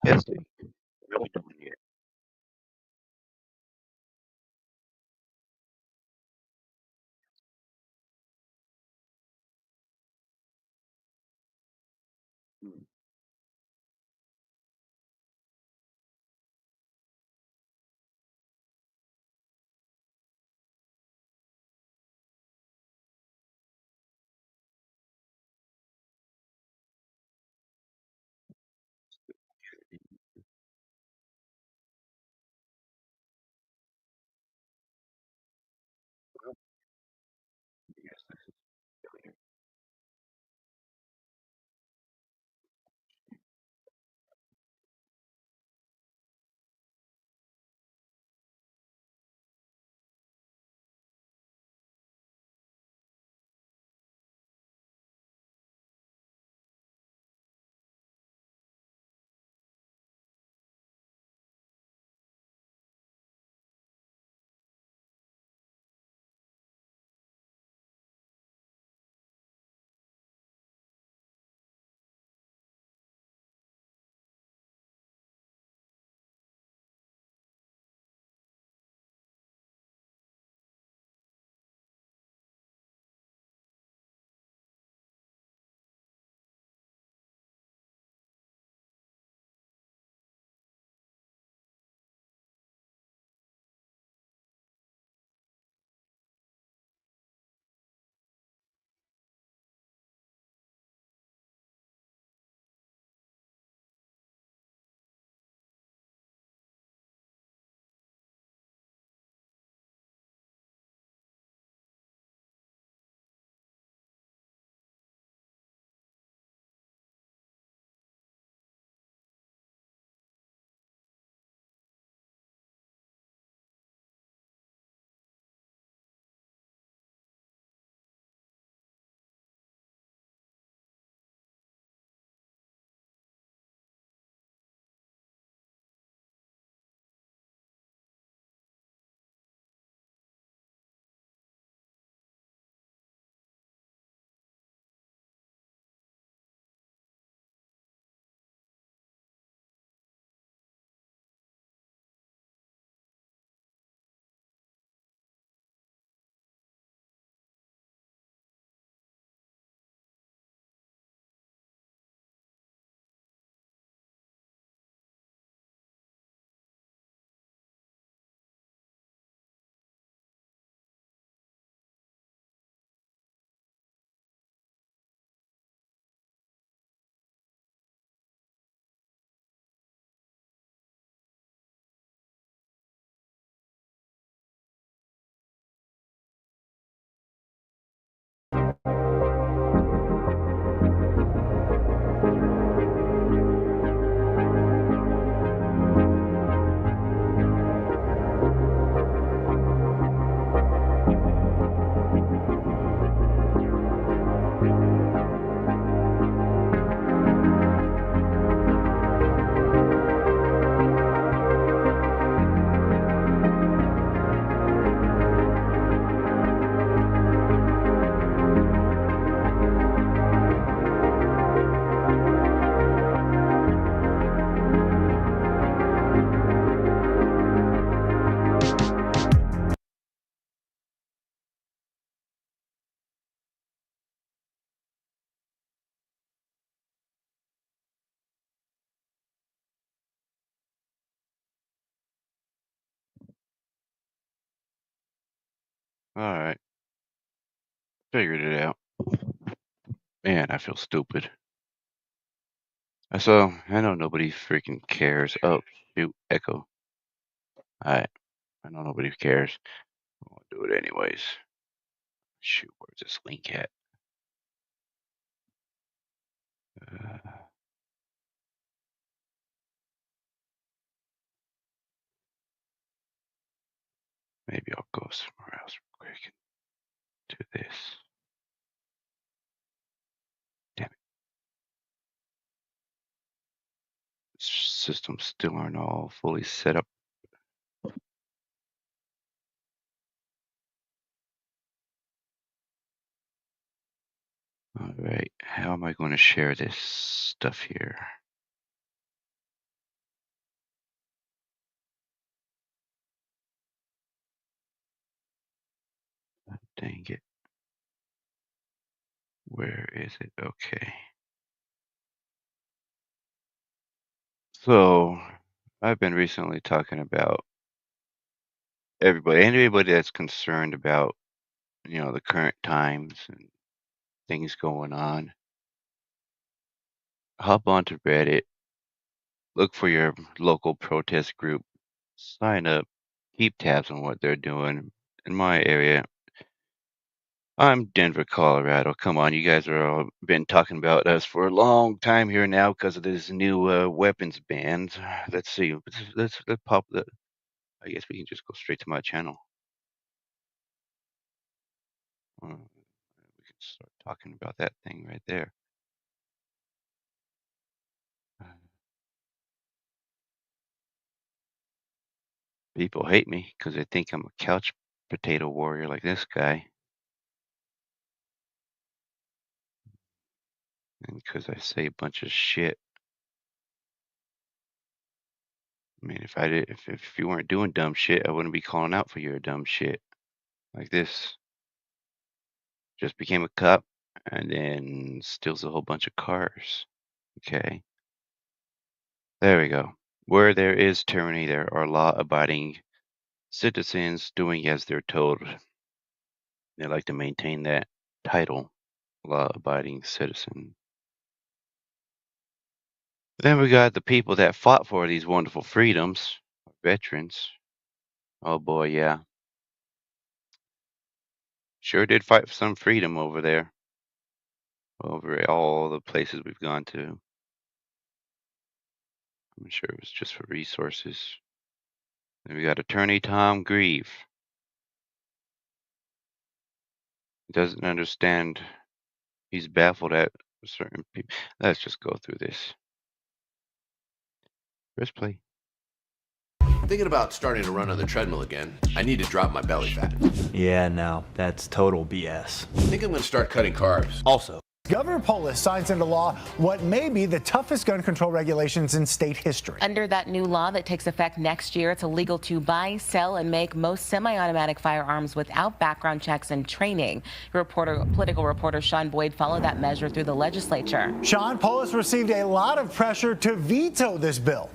Yes, what are we doing here? Hmm. Well, yes, this is failure. All right, figured it out. Man, I feel stupid. So I know nobody freaking cares. Oh shoot, echo. All right, I know nobody cares. I'll do it anyways. Shoot, where's this link at? Uh, maybe I'll go somewhere else real quick and do this. Damn it, systems still aren't all fully set up. All right, how am I going to share this stuff here? Dang it. Where is it? Okay. So I've been recently talking about anybody that's concerned about, the current times and things going on. Hop onto Reddit, look for your local protest group, sign up, keep tabs on what they're doing. In my area, I'm Denver, Colorado. Come on, you guys are all been talking about us for a long time here now because of this new weapons bans. Let's see. Let's pop the. I guess we can just go straight to my channel. We can start talking about that thing right there. People hate me because they think I'm a couch potato warrior like this guy, and because I say a bunch of shit. I mean, if you weren't doing dumb shit, I wouldn't be calling out for your dumb shit like this. Just became a cop and then steals a whole bunch of cars. Okay, there we go. Where there is tyranny, there are law-abiding citizens doing as they're told. They like to maintain that title, law-abiding citizen. Then we got the people that fought for these wonderful freedoms, veterans. Oh boy, yeah. Sure did fight for some freedom over there, over all the places we've gone to. I'm sure it was just for resources. Then we got Attorney Tom Grieve. He doesn't understand. He's baffled at certain people. Let's just go through this. Press play. Thinking about starting to run on the treadmill again. I need to drop my belly fat. Yeah, no, that's total BS. I think I'm going to start cutting carbs. Also, Governor Polis signs into law what may be the toughest gun control regulations in state history. Under that new law that takes effect next year, it's illegal to buy, sell, and make most semi-automatic firearms without background checks and training. Political reporter Sean Boyd followed that measure through the legislature. Sean, Polis received a lot of pressure to veto this bill.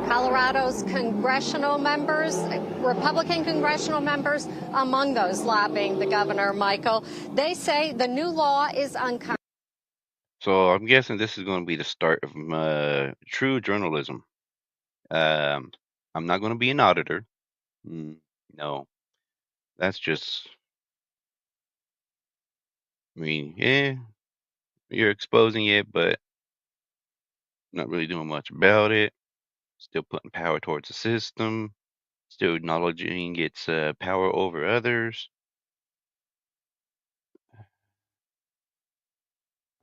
Colorado's congressional members, Republican congressional members, among those lobbying the governor, Michael, they say the new law is unconstitutional. So I'm guessing this is going to be the start of true journalism. I'm not going to be an auditor. No, that's just. I mean, yeah, you're exposing it, but not really doing much about it. Still putting power towards the system. Still acknowledging its power over others.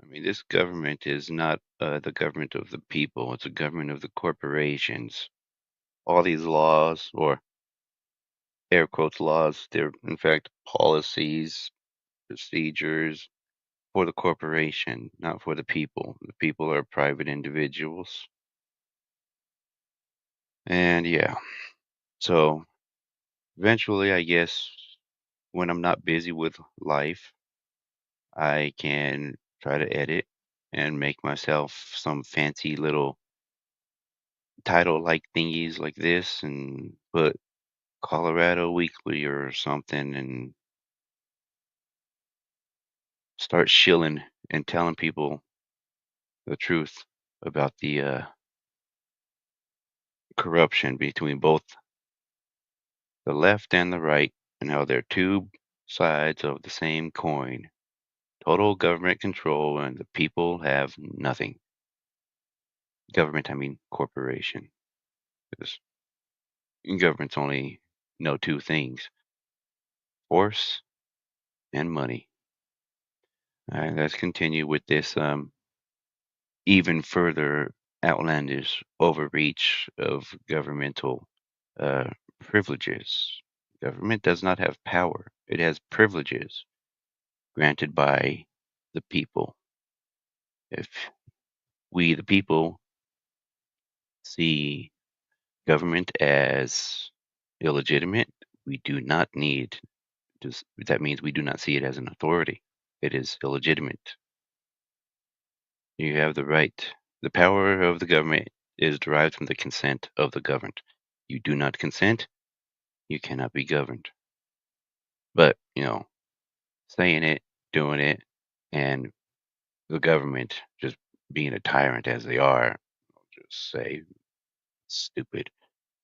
I mean, this government is not the government of the people. It's a government of the corporations. All these laws, or air quotes laws, they're in fact policies, procedures for the corporation, not for the people. The people are private individuals. And yeah, so eventually, I guess, when I'm not busy with life, I can try to edit and make myself some fancy little title like thingies like this and put Colorado Weekly or something and start shilling and telling people the truth about the corruption between both the left and the right and how they're two sides of the same coin. Total government control and the people have nothing. Government, I mean corporation. Because governments only know two things: force and money. All right, let's continue with this even further outlandish overreach of governmental uh, privileges. Government does not have power, it has privileges granted by the people. If we, the people, see government as illegitimate, We do not need that means we do not see it as an authority. It is illegitimate. You have the right. The power of the government is derived from the consent of the governed. You do not consent, you cannot be governed. But, saying it, doing it, and the government just being a tyrant as they are, I'll just say stupid.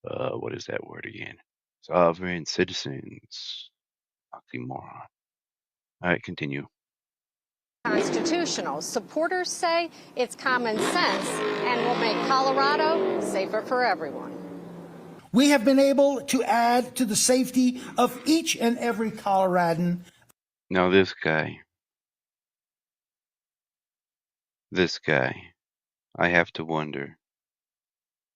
What is that word again? Sovereign citizens. Oxymoron. All right, continue. Constitutional. Supporters say it's common sense and will make Colorado safer for everyone. We have been able to add to the safety of each and every Coloradan. Now this guy, I have to wonder.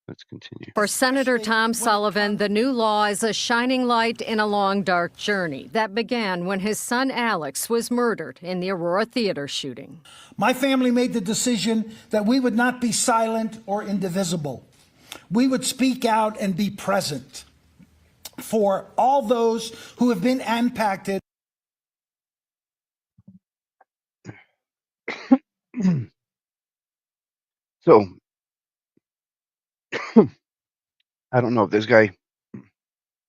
Let's continue. For Senator Tom Sullivan, the new law is a shining light in a long, dark journey that began when his son Alex was murdered in the Aurora Theater shooting. My family made the decision that we would not be silent or indivisible. We would speak out and be present for all those who have been impacted. So, I don't know if this guy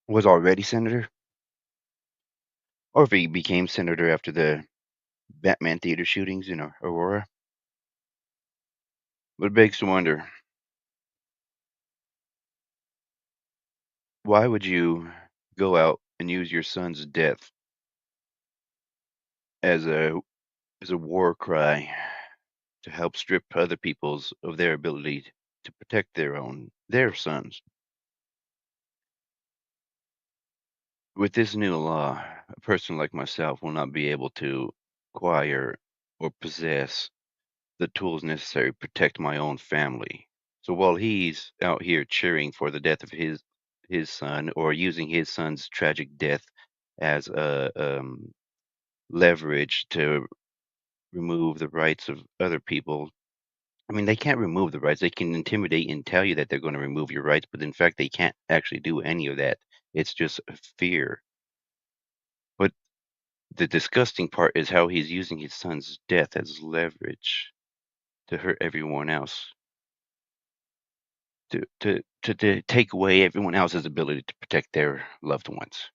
was already senator or if he became senator after the Batman theater shootings in Aurora. But it begs to wonder, why would you go out and use your son's death as a war cry to help strip other people's of their ability to protect their sons? With this new law, a person like myself will not be able to acquire or possess the tools necessary to protect my own family. So while he's out here cheering for the death of his son or using his son's tragic death as a leverage to remove the rights of other people. I mean, they can't remove the rights. They can intimidate and tell you that they're going to remove your rights, but in fact, they can't actually do any of that. It's just a fear. But the disgusting part is how he's using his son's death as leverage to hurt everyone else, to take away everyone else's ability to protect their loved ones.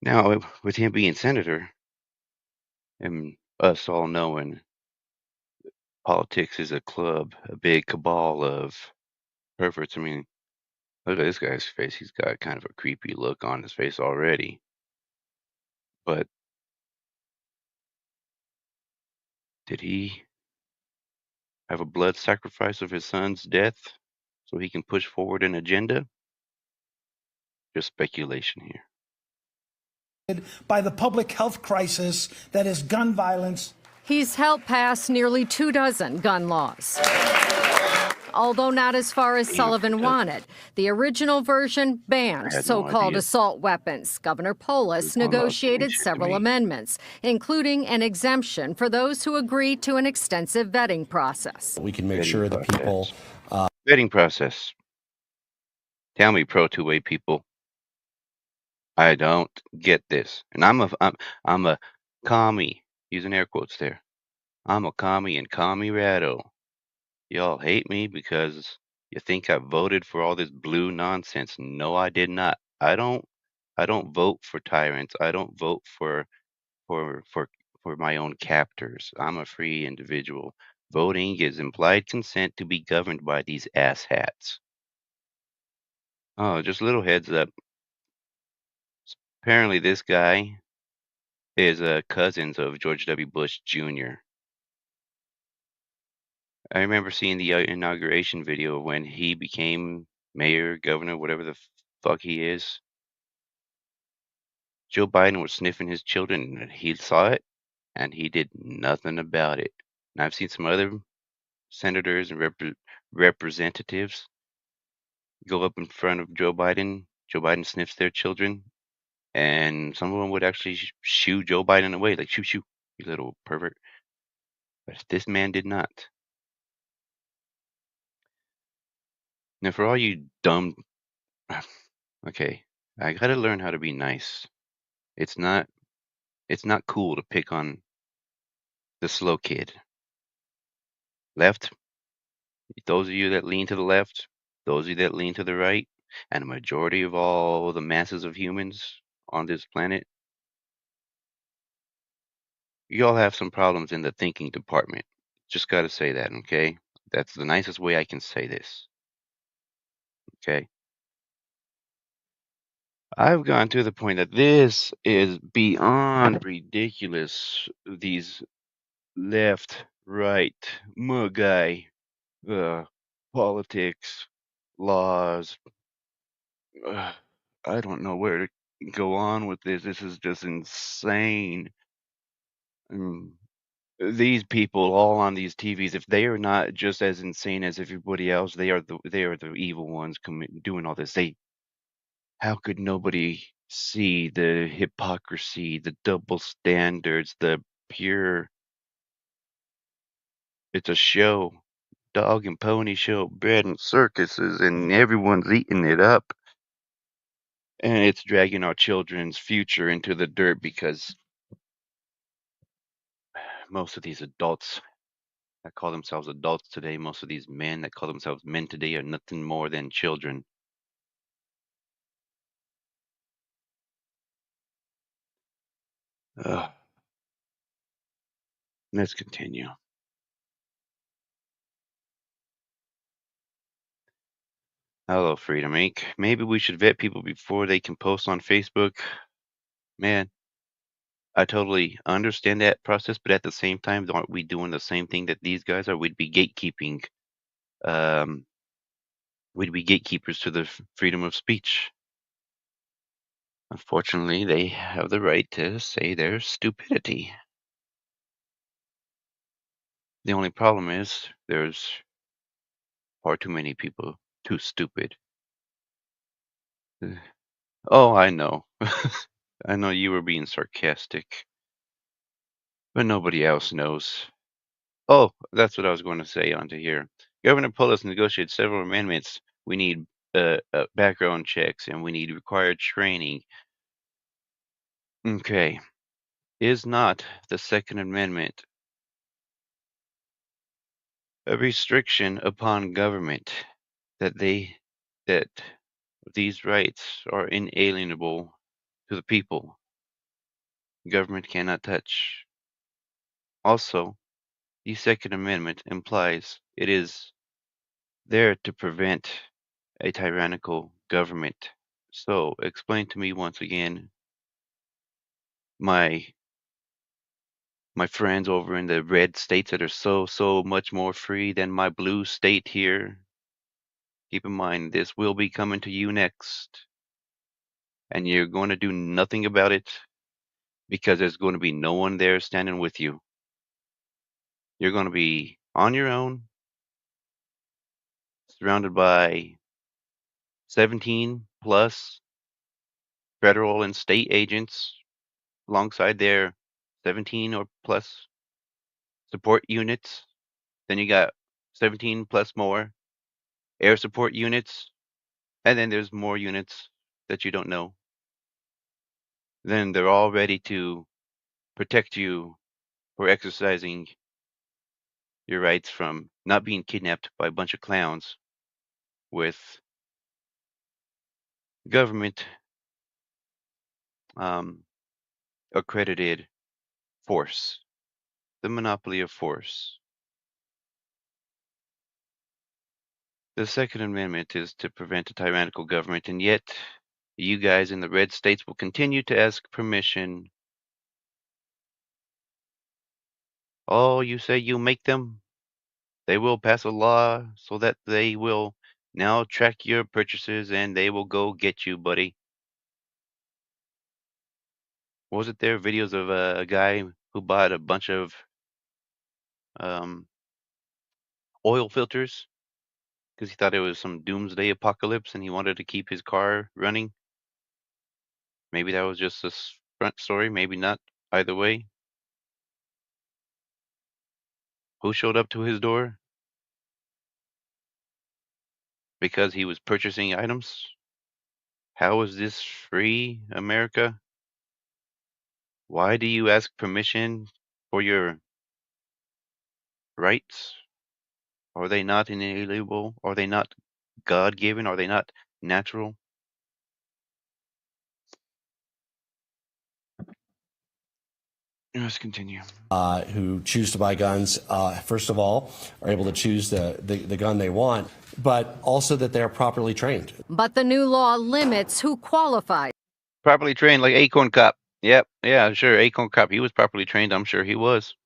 Now, with him being senator, and us all knowing politics is a club, a big cabal of perverts. I mean, look at this guy's face. He's got kind of a creepy look on his face already. But did he have a blood sacrifice of his son's death so he can push forward an agenda? Just speculation here. By the public health crisis that is gun violence. He's helped pass nearly 24 gun laws. Although not as far as Sullivan wanted. The original version banned so-called assault weapons. Governor Polis negotiated several amendments, including an exemption for those who agreed to an extensive vetting process. We can make sure that people... Vetting process. Tell me, pro two-way people. I don't get this. And I'm a commie, using air quotes there. I'm a commie and commie-rado. Y'all hate me because you think I voted for all this blue nonsense. No, I did not. I don't vote for tyrants. I don't vote for my own captors. I'm a free individual. Voting is implied consent to be governed by these asshats. Oh, just a little heads up. Apparently this guy is cousins of George W. Bush Jr. I remember seeing the inauguration video when he became mayor, governor, whatever the fuck he is. Joe Biden was sniffing his children, and he saw it, and he did nothing about it. And I've seen some other senators and representatives go up in front of Joe Biden. Joe Biden sniffs their children, and some of them would actually shoo Joe Biden away, like, shoo, shoo, you little pervert. But this man did not. Now, for all you dumb, Okay, I gotta learn how to be nice. It's not it's not cool to pick on the slow kid. Left, those of you that lean to the left, those of you that lean to the right, and a majority of all the masses of humans on this planet, you all have some problems in the thinking department. Just gotta say that, okay? That's the nicest way I can say this, okay? I've gone to the point that this is beyond ridiculous. These left, right, guy, politics, laws. Uh, I don't know where to go on with this. This is just insane. Mm, these people all on these TVs, if they are not just as insane as everybody else, they are the evil ones doing all this. How could nobody see the hypocrisy, the double standards, the pure? It's a show, dog and pony show, bread and circuses, and everyone's eating it up. And it's dragging our children's future into the dirt because most of these adults that call themselves adults today, most of these men that call themselves men today are nothing more than children. Ugh. Let's continue. Hello, Freedom Inc. Maybe we should vet people before they can post on Facebook. Man, I totally understand that process, but at the same time, aren't we doing the same thing that these guys are? We'd be gatekeeping. Um, we'd be gatekeepers to the freedom of speech. Unfortunately, they have the right to say their stupidity. The only problem is there's far too many people too stupid. Oh, I know. I know you were being sarcastic, but nobody else knows. Oh, that's what I was going to say onto here. Governor Polis negotiated several amendments. We need background checks and we need required training. Okay. Is not the Second Amendment a restriction upon government that that these rights are inalienable to the people? Government cannot touch. Also, the Second Amendment implies it is there to prevent a tyrannical government. So, explain to me once again, my my friends over in the red states that are so much more free than my blue state here. Keep in mind, this will be coming to you next, and you're going to do nothing about it because there's going to be no one there standing with you. You're going to be on your own, surrounded by 17 plus federal and state agents alongside their 17 or plus support units. Then you got 17 plus more air support units, and then there's more units that you don't know. Then they're all ready to protect you for exercising your rights from not being kidnapped by a bunch of clowns with government um, accredited force, the monopoly of force. The Second Amendment is to prevent a tyrannical government, and yet you guys in the red states will continue to ask permission. Oh, you say you make them? They will pass a law so that they will now track your purchases and they will go get you, buddy. Wasn't there videos of a guy who bought a bunch of um, oil filters because he thought it was some doomsday apocalypse and he wanted to keep his car running? Maybe that was just a front story, maybe not. Either way, who showed up to his door? Because he was purchasing items? How is this free, America? Why do you ask permission for your rights? Are they not inalienable? Are they not God-given? Are they not natural? Let's continue. Who choose to buy guns, first of all, are able to choose the gun they want, but also that they're properly trained. But the new law limits who qualifies Properly trained, like Acorn Cop. Yep, yeah, sure. Acorn Cop, he was properly trained. I'm sure he was.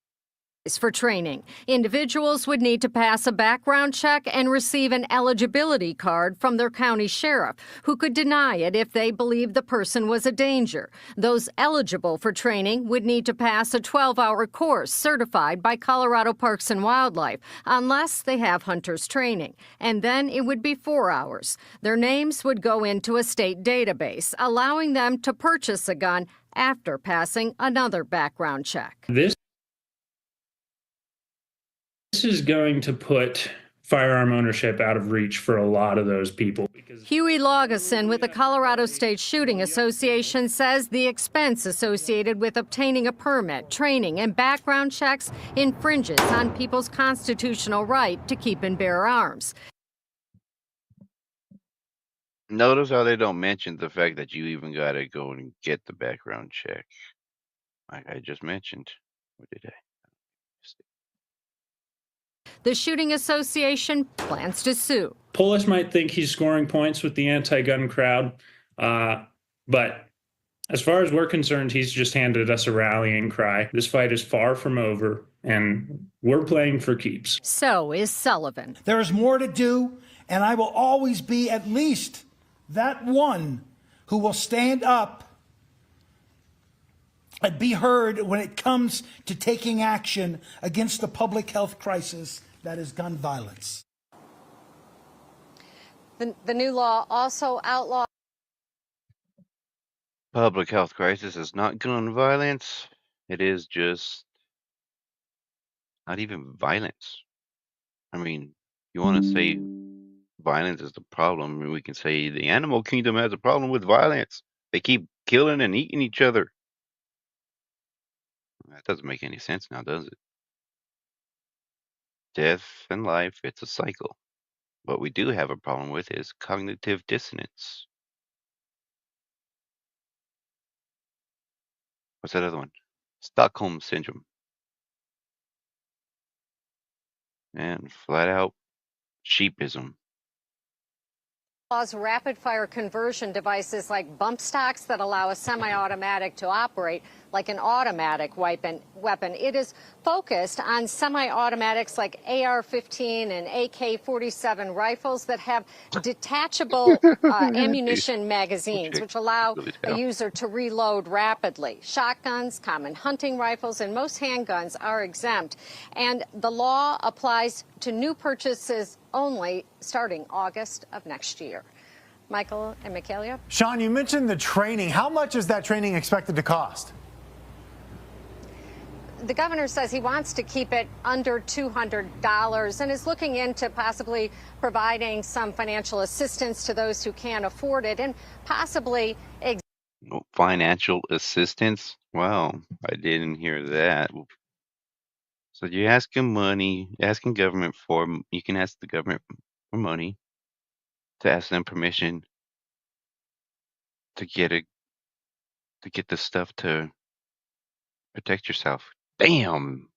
for training. Individuals would need to pass a background check and receive an eligibility card from their county sheriff, who could deny it if they believed the person was a danger. Those eligible for training would need to pass a 12-hour course certified by Colorado Parks and Wildlife, unless they have hunter's training. And then it would be 4 hours. Their names would go into a state database, allowing them to purchase a gun after passing another background check. This is going to put firearm ownership out of reach for a lot of those people. Huey Laugesen with the Colorado State Shooting Association says the expense associated with obtaining a permit, training, and background checks infringes on people's constitutional right to keep and bear arms. Notice how they don't mention the fact that you even got to go and get the background check. Like I just mentioned. Or did I? The Shooting Association plans to sue. Polis might think he's scoring points with the anti-gun crowd, but as far as we're concerned, he's just handed us a rallying cry. This fight is far from over, and we're playing for keeps. So is Sullivan. There is more to do, and I will always be at least that one who will stand up and be heard when it comes to taking action against the public health crisis that is gun violence. The new law also outlaws Public health crisis is not gun violence. It is just not even violence. I mean, you want to say violence is the problem, and we can say the animal kingdom has a problem with violence. They keep killing and eating each other. That doesn't make any sense now, does it? Death and life, it's a cycle. What we do have a problem with is cognitive dissonance. What's that other one? Stockholm syndrome. And flat out sheepism. rapid-fire conversion devices like bump stocks that allow a semi-automatic to operate like an automatic weapon. It is focused on semi-automatics like AR-15 and AK-47 rifles that have detachable ammunition magazines, which allow a user to reload rapidly. Shotguns, common hunting rifles, and most handguns are exempt. And the law applies to new purchases only starting August of next year. Michael and Michaelia. Sean, you mentioned the training. How much is that training expected to cost? The governor says he wants to keep it under $200 and is looking into possibly providing some financial assistance to those who can't afford it and possibly financial assistance? Wow, I didn't hear that. So you're asking money, asking government for, you can ask the government for money to ask them permission to get the stuff to protect yourself. Damn,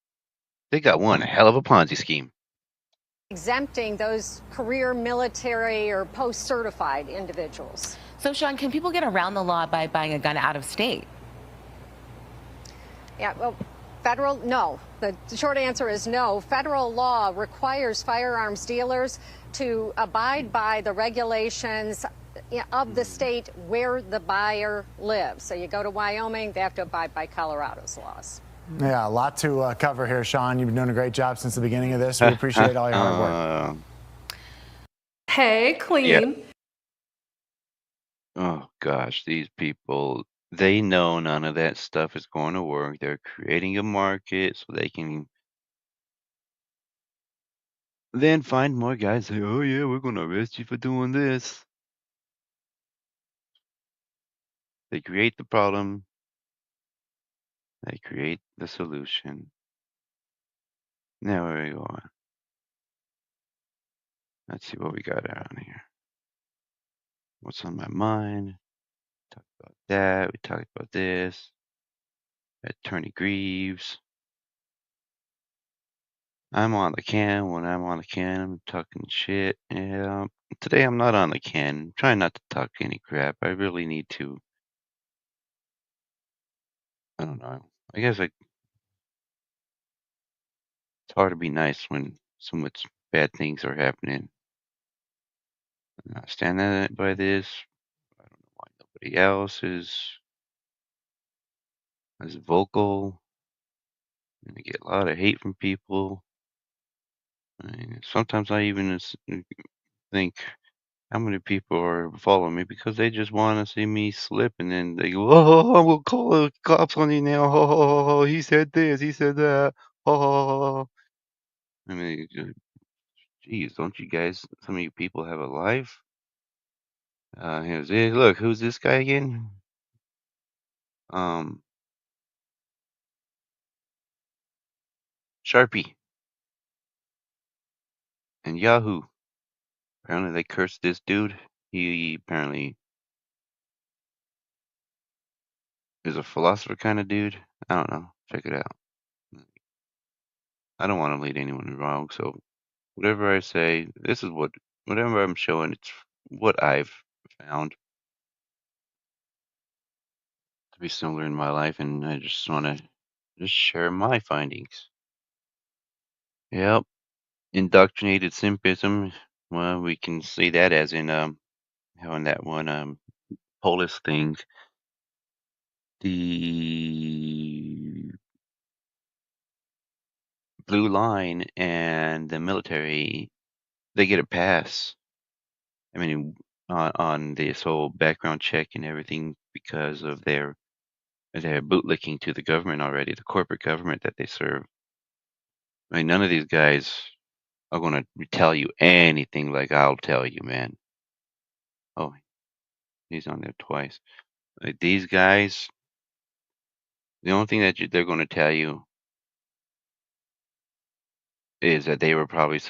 they got one hell of a Ponzi scheme. Exempting those career military or post-certified individuals. So, Sean, can people get around the law by buying a gun out of state? Yeah, well, no. The short answer is no. Federal law requires firearms dealers to abide by the regulations of the state where the buyer lives. So you go to Wyoming, they have to abide by Colorado's laws. Yeah, a lot to cover here, Sean. You've been doing a great job since the beginning of this. We appreciate all your hard work. Hey, clean. Yeah. Oh, gosh, these people, they know none of that stuff is going to work. They're creating a market so they can then find more guys say, oh, yeah, we're going to arrest you for doing this. They create the problem. They create the solution. Now where are we going? Let's see what we got around here. What's on my mind? Talked about that. We talked about this. Attorney Greaves. I'm on the can. When I'm on the can, I'm talking shit. Yeah. Today I'm not on the can. I'm trying not to talk any crap. I really need to. I don't know. I guess it's hard to be nice when so much bad things are happening. I'm not standing by this. I don't know why nobody else is as vocal. And I get a lot of hate from people. I mean, sometimes I even think how many people are following me because they just want to see me slip, and then they go, "Oh, I will call the cops on you now." Oh, he said this, he said that. Oh, I mean, geez, don't you guys? Some of you people have a life. Here's it. Look, who's this guy again? Um, Sharpie and Yahoo. Apparently, they cursed this dude. He apparently is a philosopher kind of dude. I don't know. Check it out. I don't want to lead anyone wrong, so whatever I say, this is whatever I'm showing, it's what I've found to be similar in my life, and I just want to just share my findings. Yep, indoctrinated simplism. Well, we can see that as in how in that one Polis thing, the blue line and the military, they get a pass. I mean, on this whole background check and everything because of they're bootlicking to the government already, the corporate government that they serve. I mean, none of these guys are going to tell you anything like I'll tell you, man. Oh, he's on there twice. Like these guys, the only thing that they're going to tell you is that they were probably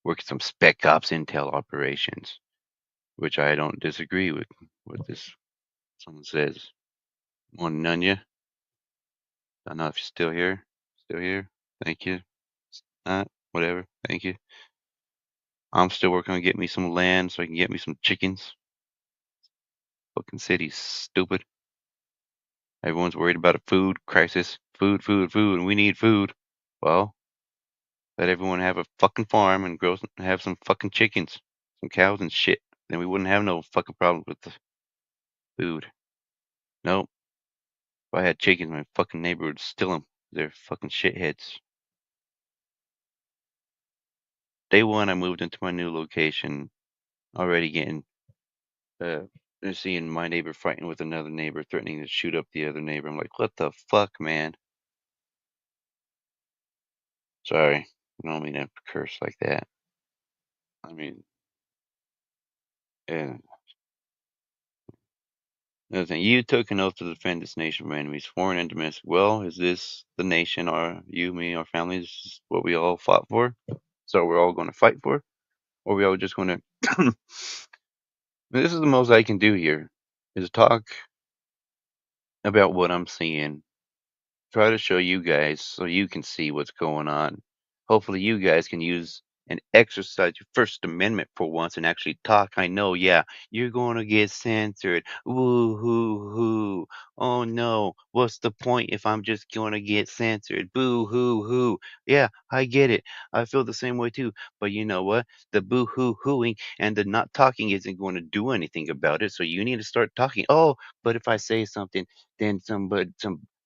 working some spec ops intel operations, which I don't disagree with what this someone says. Morning, Nunya. I don't know if you're still here. Still here. Thank you. Not whatever. Thank you. I'm still working on getting me some land so I can get me some chickens. Fucking city's stupid. Everyone's worried about a food crisis. Food, food, food, and we need food. Well, let everyone have a fucking farm and have some fucking chickens, some cows and shit. Then we wouldn't have no fucking problems with the food. Nope. If I had chickens, my fucking neighbor would steal them. They're fucking shitheads. Day one, I moved into my new location, already getting seeing my neighbor fighting with another neighbor, threatening to shoot up the other neighbor. I'm like, what the fuck, man? Sorry, I don't mean to curse like that. I mean, and another thing, you took an oath to defend this nation from enemies, foreign and domestic. Well, is this the nation, or you, me, our families, what we all fought for? So we're all going to fight for, or we all just going to? This is the most I can do here, is talk about what I'm seeing, try to show you guys so you can see what's going on. Hopefully, you guys can use and exercise your First Amendment for once and actually talk. I know, yeah, you're going to get censored. Woo hoo hoo. Oh no, what's the point if I'm just going to get censored? Boo hoo hoo. Yeah, I get it. I feel the same way too. But you know what? The boo hoo hooing and the not talking isn't going to do anything about it. So you need to start talking. Oh, but if I say something, then some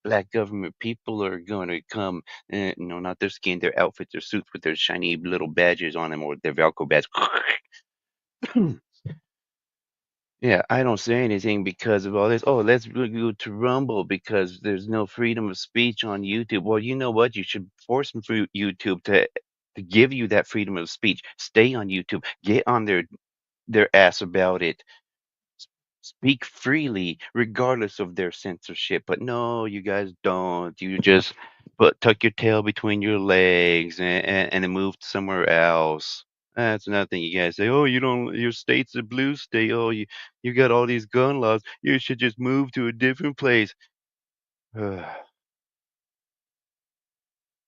black government people are going to come, no, not their skin, their outfits, their suits with their shiny little badges on them or their Velcro badge. Yeah, I don't say anything because of all this. Oh, let's go to Rumble because there's no freedom of speech on YouTube. Well, you know what? You should force YouTube to give you that freedom of speech. Stay on YouTube. Get on their ass about it. speak freely regardless of their censorship. But no, you guys don't. You just tuck your tail between your legs and then move somewhere else. That's another thing you guys say. Oh, you don't. Your state's a blue state. Oh, you got all these gun laws. You should just move to a different place.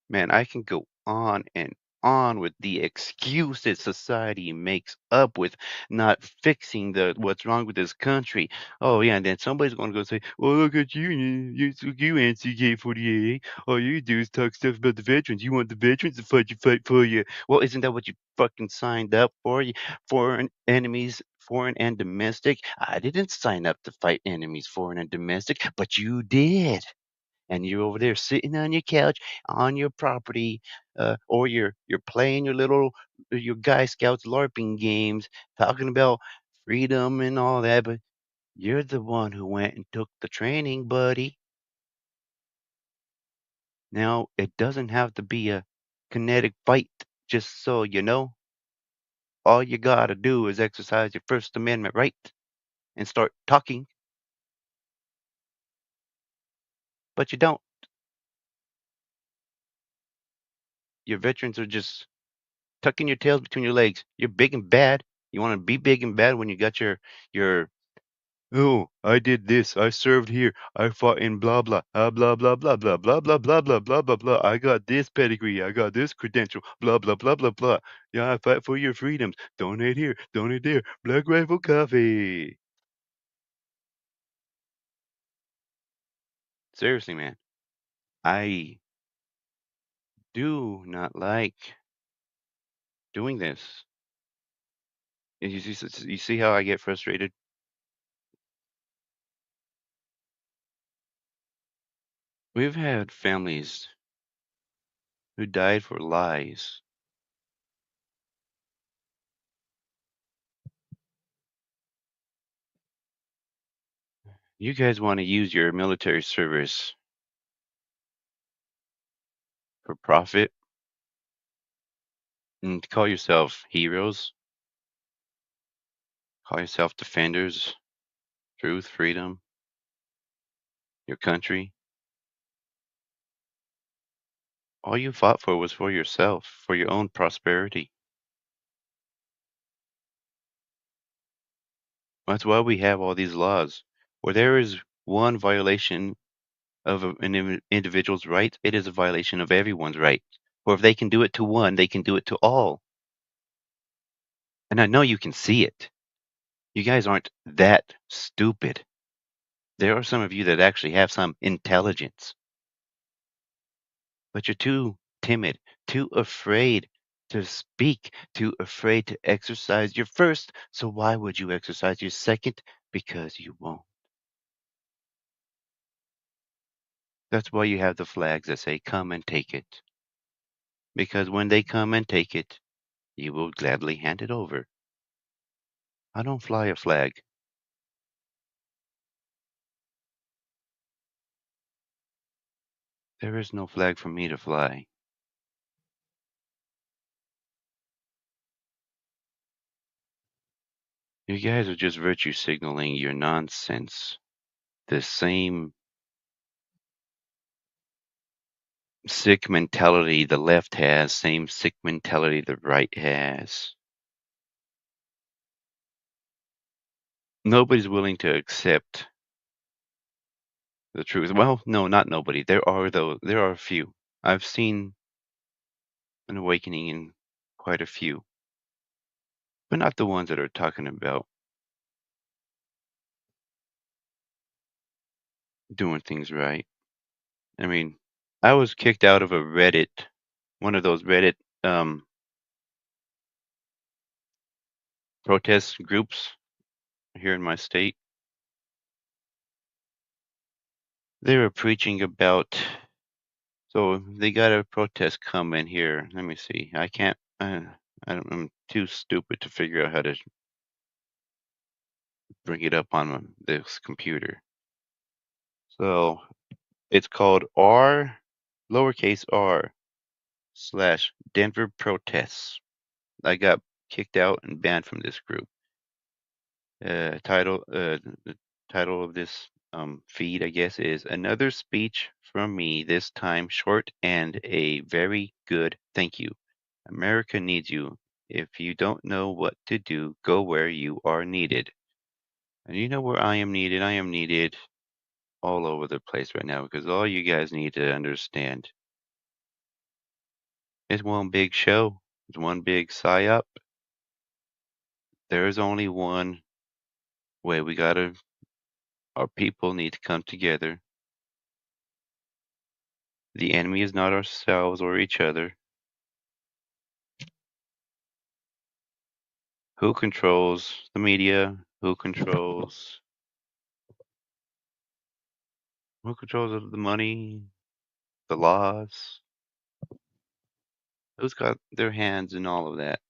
Man, I can go on and on with the excuses society makes up with not fixing the what's wrong with this country. Oh yeah, and then somebody's gonna go say, "Well, look at you, you anti-K48. All you do is talk stuff about the veterans. You want the veterans to fight for you. Well, isn't that what you fucking signed up for? You foreign enemies." Foreign and domestic. I didn't sign up to fight enemies, foreign and domestic, but you did, and you're over there sitting on your couch on your property, or you're playing your Guy Scouts LARPing games, talking about freedom and all that, but you're the one who went and took the training, buddy. Now, it doesn't have to be a kinetic fight, just so you know. All you gotta do is exercise your First Amendment right and start talking, but you don't. Your veterans are just tucking your tails between your legs. You're big and bad. You want to be big and bad when you got your oh, I did this. I served here. I fought in blah blah blah blah blah blah blah blah blah blah blah blah blah. I got this pedigree. I got this credential. Blah blah blah blah blah. Yeah, I fight for your freedoms. Donate here. Donate there. Black Rifle Coffee. Seriously, man. I do not like doing this. You see how I get frustrated? We've had families who died for lies. You guys want to use your military service for profit and call yourself heroes, call yourself defenders, truth, freedom, your country. All you fought for was for yourself, for your own prosperity. That's why we have all these laws. Where there is one violation of an individual's rights, it is a violation of everyone's rights. Or if they can do it to one, they can do it to all. And I know you can see it. You guys aren't that stupid. There are some of you that actually have some intelligence, but you're too timid, too afraid to speak, too afraid to exercise your first. So why would you exercise your second? Because you won't. That's why you have the flags that say, come and take it. Because when they come and take it, you will gladly hand it over. I don't fly a flag. There is no flag for me to fly. You guys are just virtue signaling your nonsense. The same sick mentality the left has, same sick mentality the right has. Nobody's willing to accept the truth. Well, no, not nobody. There are a few. I've seen an awakening in quite a few, but not the ones that are talking about doing things right. I mean, I was kicked out of a Reddit, one of those Reddit protest groups here in my state. They were preaching about, so they got a protest coming here. Let me see. I can't. I'm too stupid to figure out how to bring it up on this computer. So it's called R, lowercase r, slash Denver protests. I got kicked out and banned from this group. The title of this feed, I guess, is Another Speech from Me, this time short and a very good thank you. America needs you. If you don't know what to do, go where you are needed. And you know where I am needed? I am needed all over the place right now because all you guys need to understand is one big show. It's one big psyop. There's only one way our people need to come together. The enemy is not ourselves or each other. Who controls the media? Who controls the money, the laws? Who's got their hands in all of that?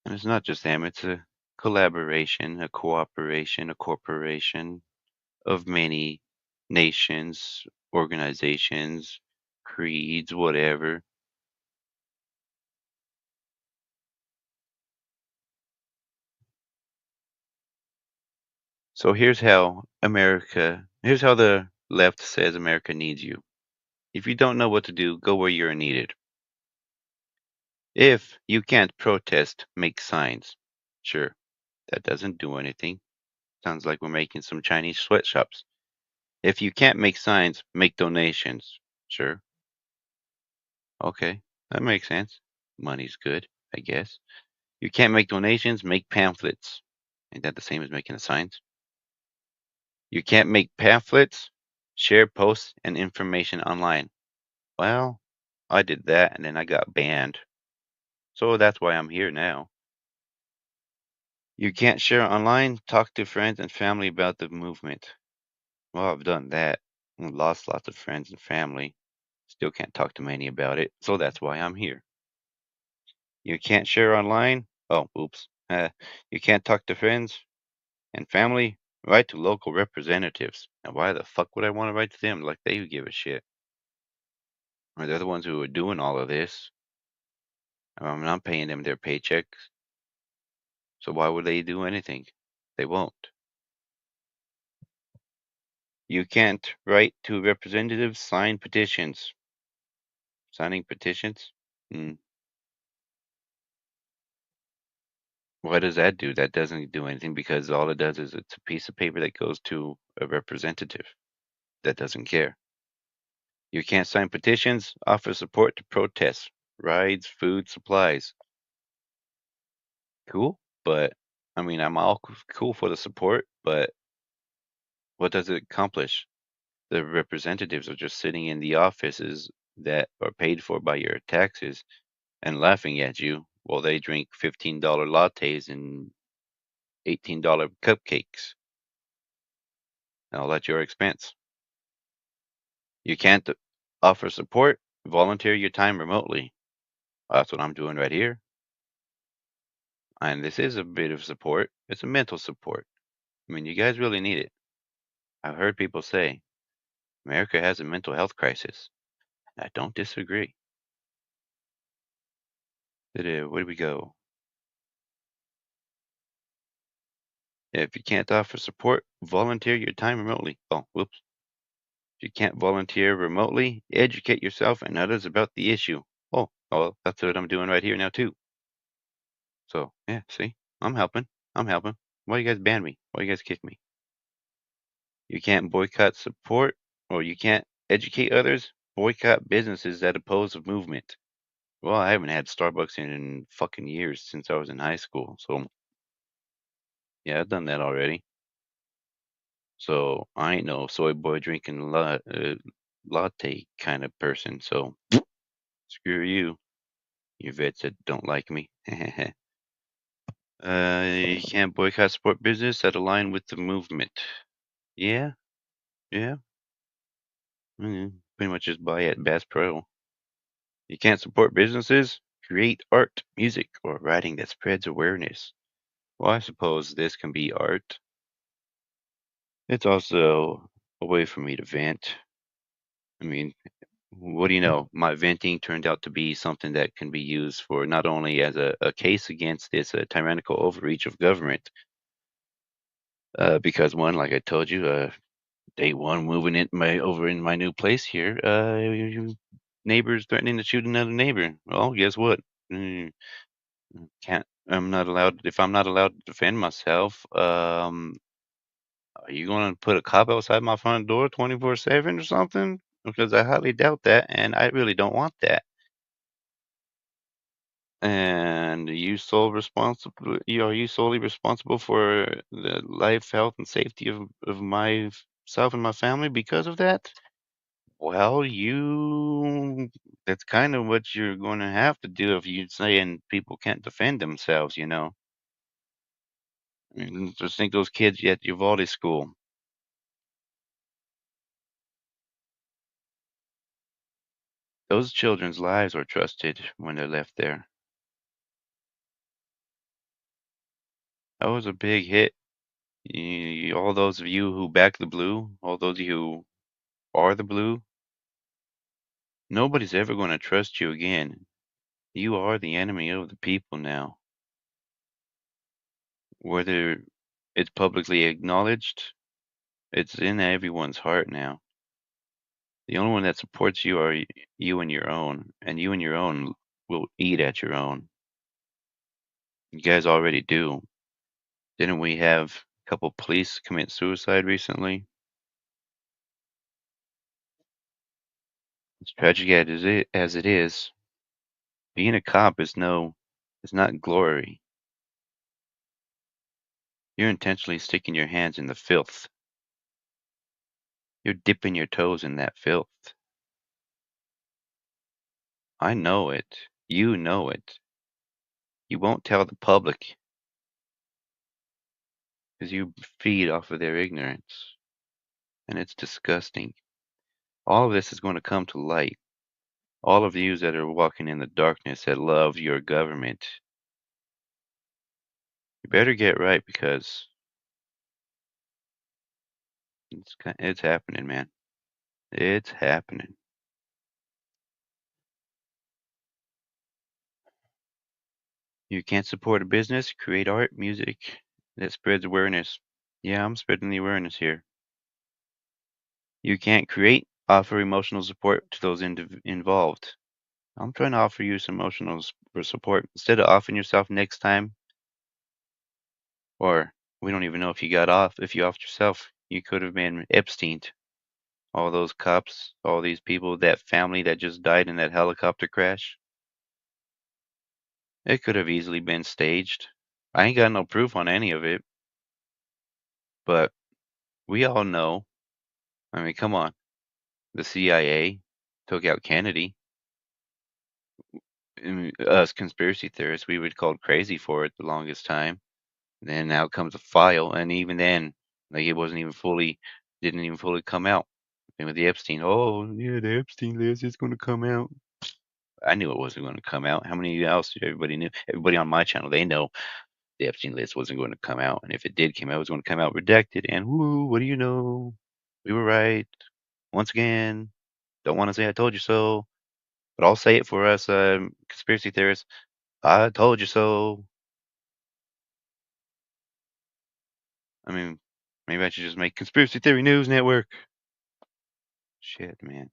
And it's not just them, it's a collaboration, a cooperation, a corporation of many nations, organizations, creeds, whatever. So here's how the left says America needs you. If you don't know what to do, go where you're needed. If you can't protest, make signs. Sure, that doesn't do anything. Sounds like we're making some Chinese sweatshops. If you can't make signs, make donations. Sure. Okay, that makes sense. Money's good, I guess. You can't make donations, make pamphlets. Ain't that the same as making the signs? You can't make pamphlets, share posts and information online. Well, I did that and then I got banned. So that's why I'm here now. You can't share online, talk to friends and family about the movement. Well, I've done that and lost lots of friends and family. Still can't talk to many about it, so that's why I'm here. You can't share online? Oh, oops. You can't talk to friends and family? Write to local representatives. And why the fuck would I want to write to them like they give a shit? Or they're the ones who are doing all of this. I'm not paying them their paychecks. So why would they do anything? They won't. You can't write to representatives, sign petitions. Signing petitions? Hmm. What does that do? That doesn't do anything because all it does is it's a piece of paper that goes to a representative that doesn't care. You can't sign petitions, offer support to protests, rides, food, supplies. Cool, but I mean, I'm all cool for the support, but what does it accomplish? The representatives are just sitting in the offices that are paid for by your taxes and laughing at you while they drink $15 lattes and $18 cupcakes. All at your expense. You can't offer support, volunteer your time remotely. Well, that's what I'm doing right here. And this is a bit of support. It's a mental support. I mean, you guys really need it. I've heard people say America has a mental health crisis. I don't disagree. Where do we go? If you can't offer support, volunteer your time remotely. Oh, whoops. If you can't volunteer remotely, educate yourself and others about the issue. Oh, well, that's what I'm doing right here now, too. So, yeah, see? I'm helping. I'm helping. Why you guys ban me? Why you guys kick me? You can't boycott support, or you can't educate others. Boycott businesses that oppose the movement. Well, I haven't had Starbucks in fucking years since I was in high school. So, yeah, I've done that already. So, I ain't no soy boy drinking latte kind of person. So, screw you, you vets that don't like me. You can't boycott support business that align with the movement. Yeah, yeah. Pretty much just buy at Bass Pro. You can't support businesses? Create art, music, or writing that spreads awareness. Well, I suppose this can be art. It's also a way for me to vent. I mean, what do you know? My venting turned out to be something that can be used for not only as a case against this tyrannical overreach of government, because one, like I told you, day one moving over in my new place here, neighbors threatening to shoot another neighbor. Well, guess what? Mm, can't. I'm not allowed. If I'm not allowed to defend myself, are you going to put a cop outside my front door 24/7 or something? Because I highly doubt that, and I really don't want that. And are you solely responsible for the life, health, and safety of myself and my family because of that? Well, that's kind of what you're going to have to do if you're saying people can't defend themselves, you know. I mean, just think those kids at Uvalde school. Those children's lives are trusted when they're left there. That was a big hit. All those of you who back the blue, all those of you who are the blue, nobody's ever going to trust you again. You are the enemy of the people now. Whether it's publicly acknowledged, it's in everyone's heart now. The only one that supports you are you and your own, and you and your own will eat at your own. You guys already do. Didn't we have a couple police commit suicide recently? As tragic as it is, being a cop is not glory. You're intentionally sticking your hands in the filth. You're dipping your toes in that filth. I know it. You know it. You won't tell the public because you feed off of their ignorance. And it's disgusting. All of this is going to come to light. All of you that are walking in the darkness that love your government, you better get right because it's happening, man. It's happening. You can't support a business, create art, music that spreads awareness. Yeah, I'm spreading the awareness here. You can't create, offer emotional support to those involved. I'm trying to offer you some emotional support. Instead of offering yourself next time, or we don't even know if you got off, if you offed yourself, you could have been Epsteined. All those cops, all these people, that family that just died in that helicopter crash. It could have easily been staged. I ain't got no proof on any of it, but we all know. I mean, come on. The CIA took out Kennedy. Us conspiracy theorists, we were called crazy for it the longest time. Then out comes a file, and even then, like it didn't even fully come out. And with the Epstein, oh yeah, the Epstein list is going to come out. I knew it wasn't going to come out. How many else? Everybody knew. Everybody on my channel, they know the Epstein list wasn't going to come out, and if it did come out, it was going to come out redacted. And whoo, what do you know? We were right once again. Don't want to say I told you so, but I'll say it for us conspiracy theorists. I told you so. I mean, maybe I should just make Conspiracy Theory News Network. Shit, man.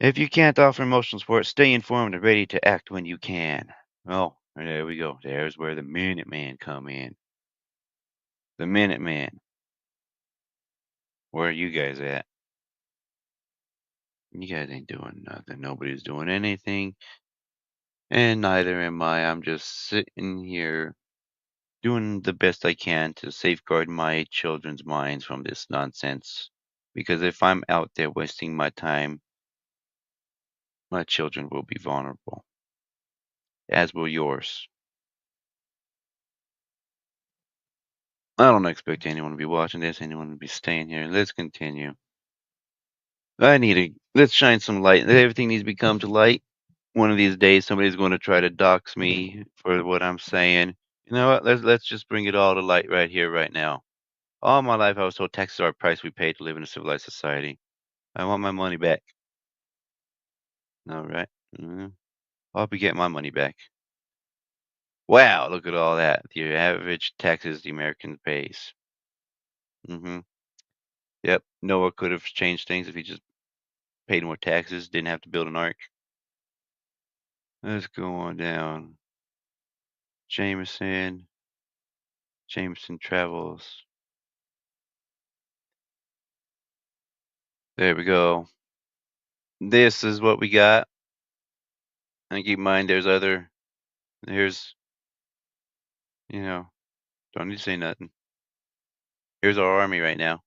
If you can't offer emotional support, stay informed and ready to act when you can. Oh, there we go. There's where the Minuteman come in. The Minuteman. Where are you guys at? You guys ain't doing nothing. Nobody's doing anything. And neither am I. I'm just sitting here doing the best I can to safeguard my children's minds from this nonsense. Because if I'm out there wasting my time, my children will be vulnerable, as will yours. I don't expect anyone to be watching this, anyone to be staying here. Let's continue. Let's shine some light. Everything needs to come to light. One of these days, somebody's going to try to dox me for what I'm saying. You know what? Let's just bring it all to light right here, right now. All my life, I was told taxes are a price we pay to live in a civilized society. I want my money back. All right. I'll be getting my money back. Wow, look at all that. The average taxes the American pays. Yep. Noah could have changed things if he just paid more taxes, didn't have to build an ark. Let's go on down. Jameson. Jameson Travels. There we go. This is what we got. And keep in mind, here's, don't need to say nothing. Here's our army right now.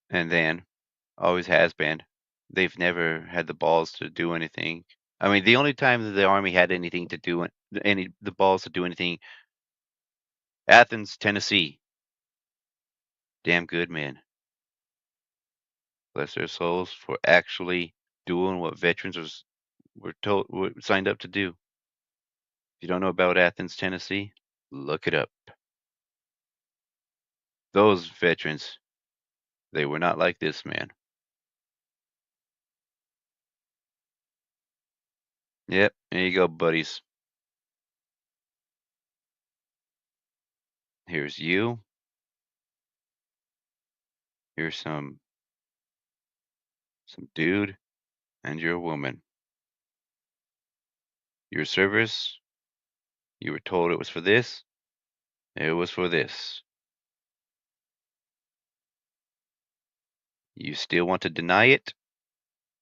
And then, always has been. They've never had the balls to do anything. I mean, the only time that the army had anything to do, the balls to do anything, Athens, Tennessee. Damn good men. Bless their souls for actually doing what veterans were signed up to do. If you don't know about Athens, Tennessee, look it up. Those veterans, they were not like this man. Yep, there you go, buddies. Here's you. Here's some dude, and you're a woman. Your service, you were told it was for this. It was for this. You still want to deny it?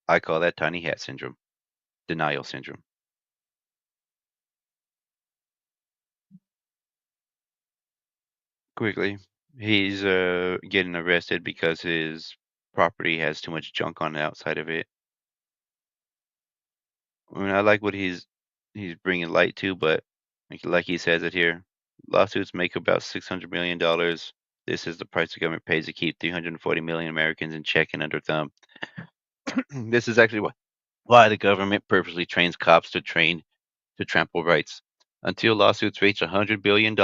I call that tiny hat syndrome. Denial syndrome. Quickly, he's getting arrested because his property has too much junk on the outside of it. I mean, I like what he's bringing light to, but like he says it here, lawsuits make about $600 million. This is the price the government pays to keep 340 million Americans in check and under thumb. This is actually why the government purposely trains cops to trample rights. Until lawsuits reach $100 billion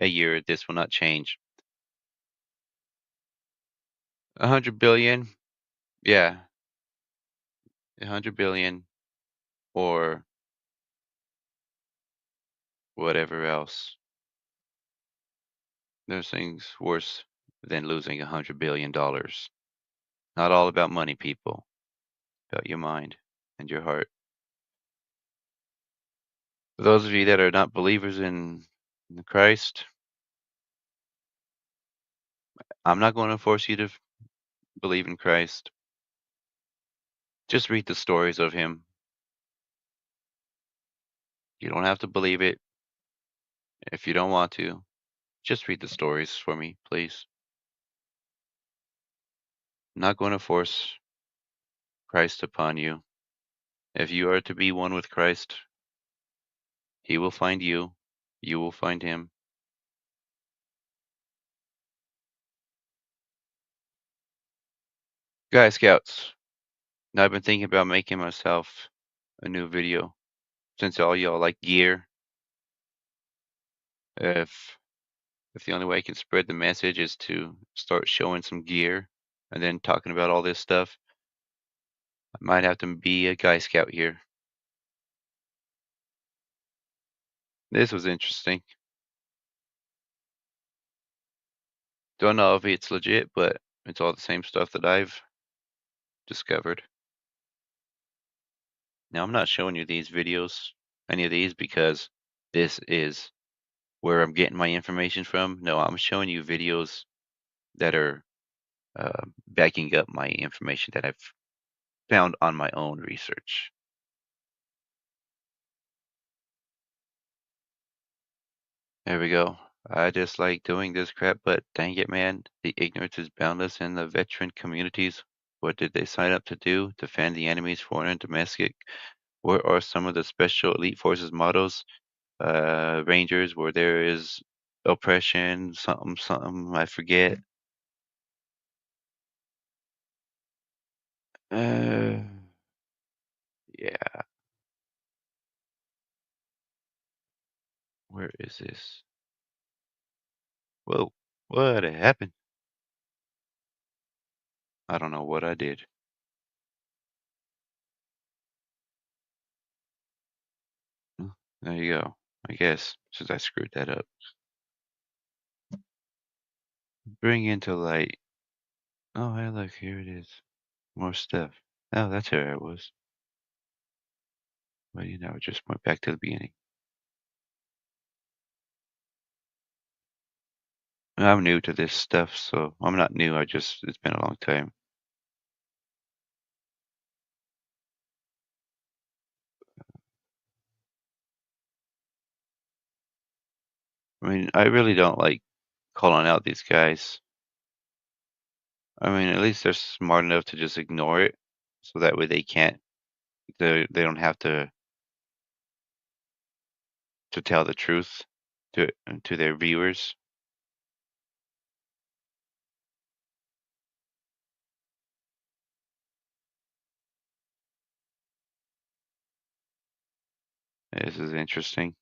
a year, this will not change. 100 billion, yeah, 100 billion, or whatever else. There's things worse than losing $100 billion. Not all about money, people. About your mind and your heart. For those of you that are not believers in Christ, I'm not going to force you to believe in Christ. Just read the stories of him. You don't have to believe it if you don't want to. Just read the stories for me, please. I'm not going to force Christ upon you. If you are to be one with Christ, he will find you. You will find him. Guy Scouts, now I've been thinking about making myself a new video. Since all y'all like gear, if the only way I can spread the message is to start showing some gear and then talking about all this stuff, I might have to be a Guy Scout here. This was interesting. Don't know if it's legit, but it's all the same stuff that I've discovered. Now, I'm not showing you these videos, any of these, because this is where I'm getting my information from. No, I'm showing you videos that are backing up my information that I've found on my own research. There we go. I just like doing this crap, but dang it, man. The ignorance is boundless in the veteran communities. What did they sign up to do? Defend the enemies, foreign and domestic? What are some of the special elite forces mottos? Rangers, where there is oppression, something, something, I forget. Yeah. Where is this? Whoa, what happened? I don't know what I did. Oh, there you go. I guess, since I screwed that up. Bring into light. Oh, hey, look, here it is. More stuff. Oh, that's where I was. Well, it just went back to the beginning. I'm new to this stuff, so I'm not new. It's been a long time. I mean, I really don't like calling out these guys. I mean, at least they're smart enough to just ignore it, so that way they don't have to tell the truth to their viewers. This is interesting.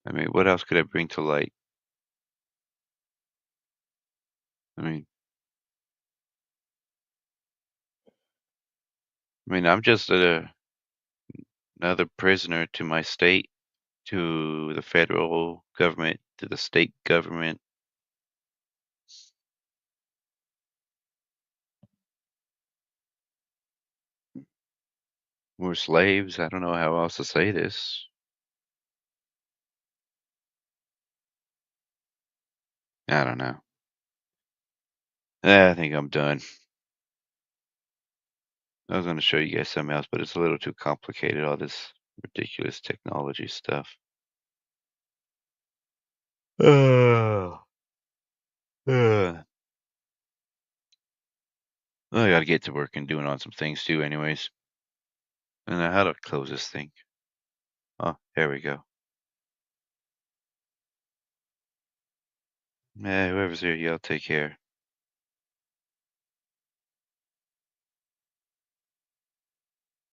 I mean, what else could I bring to light? I mean, I'm just another prisoner to my state, to the federal government, to the state government. We're slaves. I don't know how else to say this. I don't know. I think I'm done. I was going to show you guys something else, but it's a little too complicated, all this ridiculous technology stuff. Oh, I gotta get to work and doing on some things too, anyways. And how to close this thing? Oh, there we go. Whoever's here, y'all take care.